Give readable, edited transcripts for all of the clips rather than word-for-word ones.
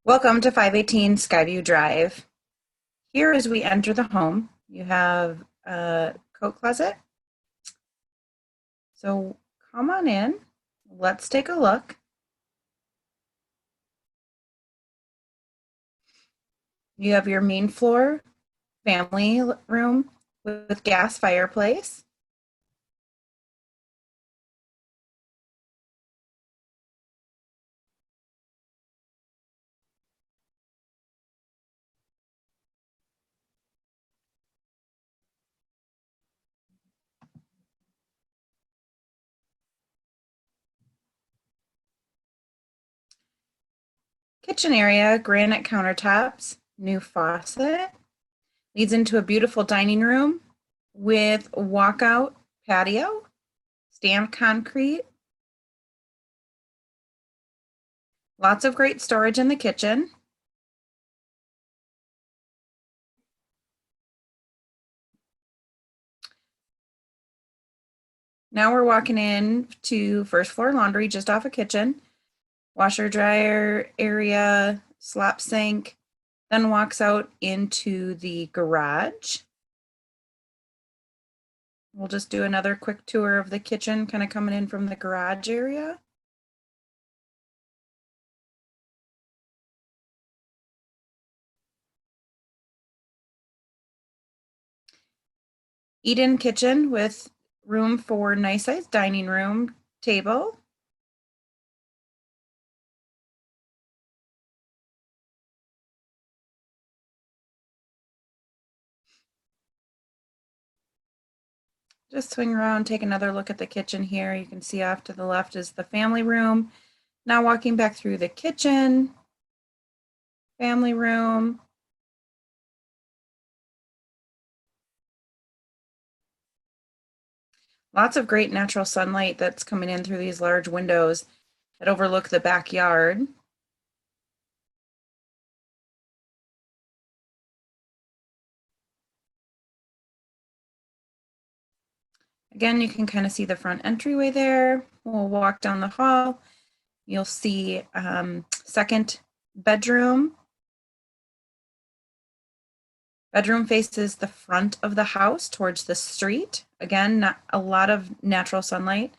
Welcome to 518 Skyview Drive. Here, as we enter the home, you have a coat closet. So come on in. Let's take a look. You have your main floor family room with gas fireplace. Kitchen area, granite countertops, new faucet. Leads into a beautiful dining room with walkout patio, stamped concrete. Lots of great storage in the kitchen. Now we're walking in to first floor laundry just off a kitchen, washer dryer area, slop sink, then walks out into the garage. We'll just do another quick tour of the kitchen, kind of coming in from the garage area. Eat-in kitchen with room for nice sized dining room table. Just swing around, take another look at the kitchen here. You can see off to the left is the family room. Now walking back through the kitchen, family room. Lots of great natural sunlight that's coming in through these large windows that overlook the backyard. Again, you can kind of see the front entryway there. We'll walk down the hall. You'll see second bedroom. Bedroom faces the front of the house towards the street. Again, not a lot of natural sunlight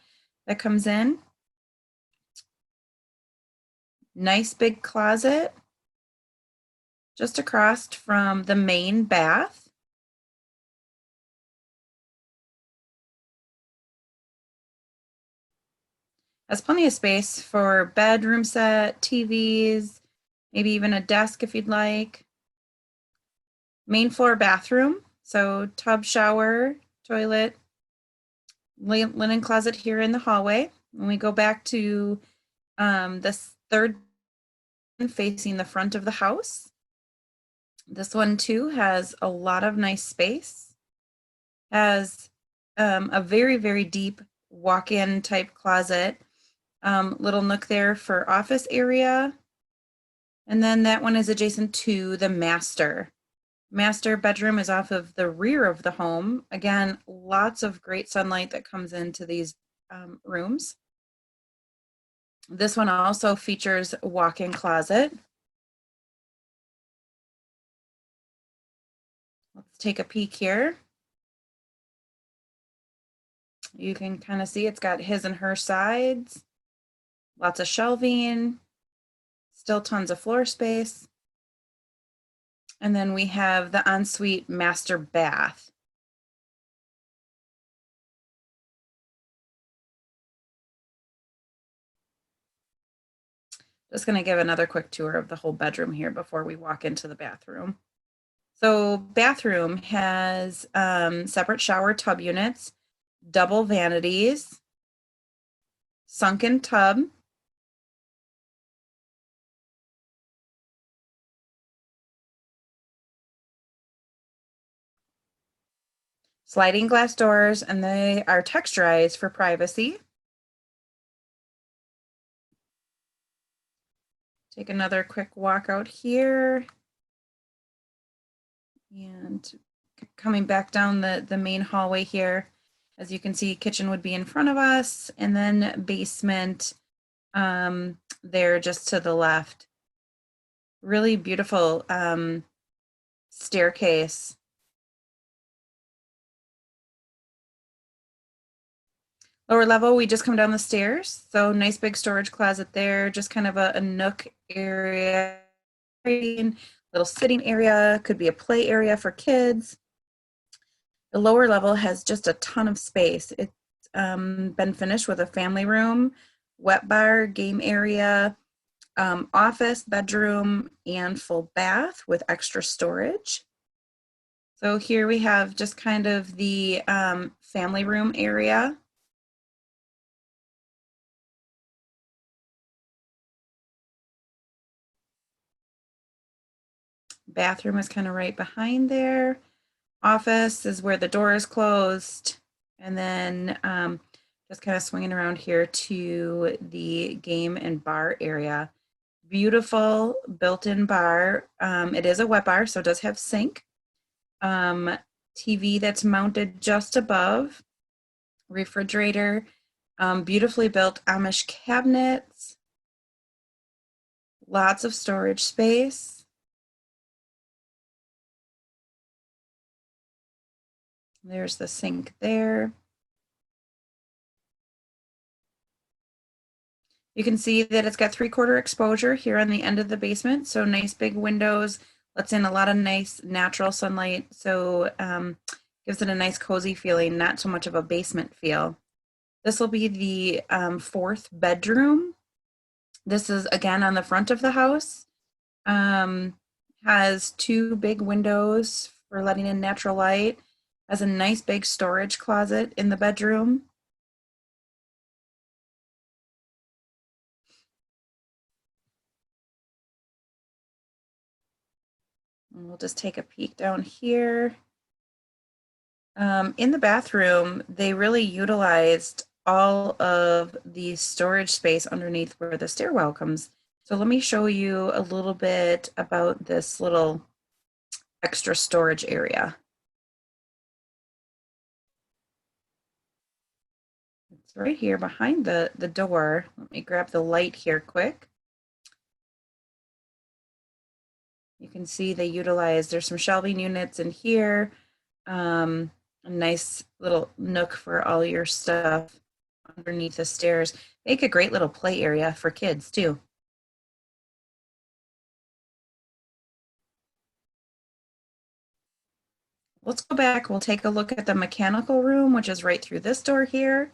that comes in. Nice big closet just across from the main bath. Has plenty of space for bedroom set, TVs, maybe even a desk if you'd like. Main floor bathroom, so tub, shower, toilet, linen closet here in the hallway. When we go back to this third facing the front of the house, this one too has a lot of nice space. Has a very, very deep walk-in type closet. Little nook there for office area. And then that one is adjacent to the master. Master bedroom is off of the rear of the home. Again, lots of great sunlight that comes into these rooms. This one also features a walk-in closet. Let's take a peek here. You can kind of see it's got his and her sides. Lots of shelving. Still tons of floor space. And then we have the ensuite master bath. Just going to give another quick tour of the whole bedroom here before we walk into the bathroom. So bathroom has separate shower tub units, double vanities, sunken tub, sliding glass doors, and they are texturized for privacy. Take another quick walk out here. And coming back down the main hallway here, as you can see, kitchen would be in front of us, and then basement there just to the left. Really beautiful staircase. Lower level, we just come down the stairs. So nice big storage closet there, just kind of a nook area, little sitting area, could be a play area for kids. The lower level has just a ton of space. It's been finished with a family room, wet bar, game area, office, bedroom, and full bath with extra storage. So here we have just kind of the family room area. Bathroom is kind of right behind there. Office is where the door is closed. And then just kind of swinging around here to the game and bar area. Beautiful built-in bar. It is a wet bar, so it does have sink. TV that's mounted just above. Refrigerator. Beautifully built Amish cabinets. Lots of storage space. There's the sink there. You can see that it's got 3/4 exposure here on the end of the basement. So nice big windows, lets in a lot of nice natural sunlight. So gives it a nice cozy feeling, not so much of a basement feel. This will be the 4th bedroom. This is again on the front of the house. Has 2 big windows for letting in natural light. Has a nice big storage closet in the bedroom. And we'll just take a peek down here. In the bathroom, they really utilized all of the storage space underneath where the stairwell comes. So let me show you a little bit about this little extra storage area. It's right here behind the door. Let me grab the light here quick. You can see they utilize, there's some shelving units in here. A nice little nook for all your stuff underneath the stairs. Make a great little play area for kids too. Let's go back. We'll take a look at the mechanical room, which is right through this door here.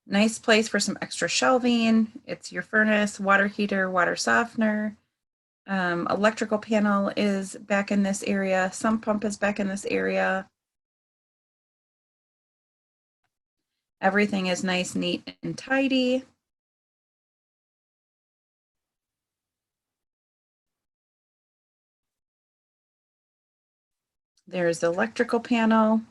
Nice place for some extra shelving. It's your furnace, water heater, water softener. Electrical panel is back in this area. Sump pump is back in this area. Everything is nice, neat, and tidy. There's the electrical panel.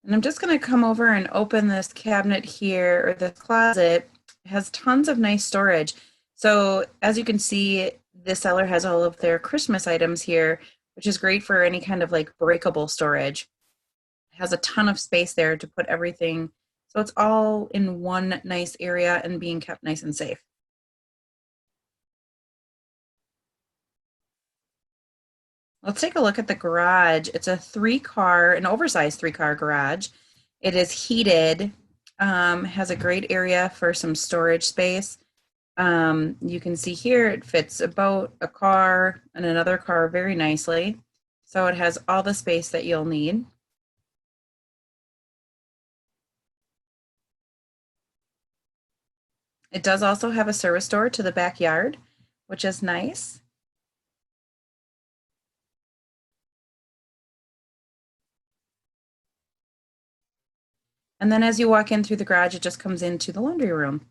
And I'm just going to come over and open this cabinet here, or the closet. It has tons of nice storage. So as you can see, this seller has all of their Christmas items here, which is great for any kind of like breakable storage. It has a ton of space there to put everything. So it's all in one nice area and being kept nice and safe. Let's take a look at the garage. It's a an oversized 3-car garage. It is heated, has a great area for some storage space. You can see here it fits about a car and another car very nicely. So it has all the space that you'll need. It does also have a service door to the backyard, which is nice. And then as you walk in through the garage, it just comes into the laundry room.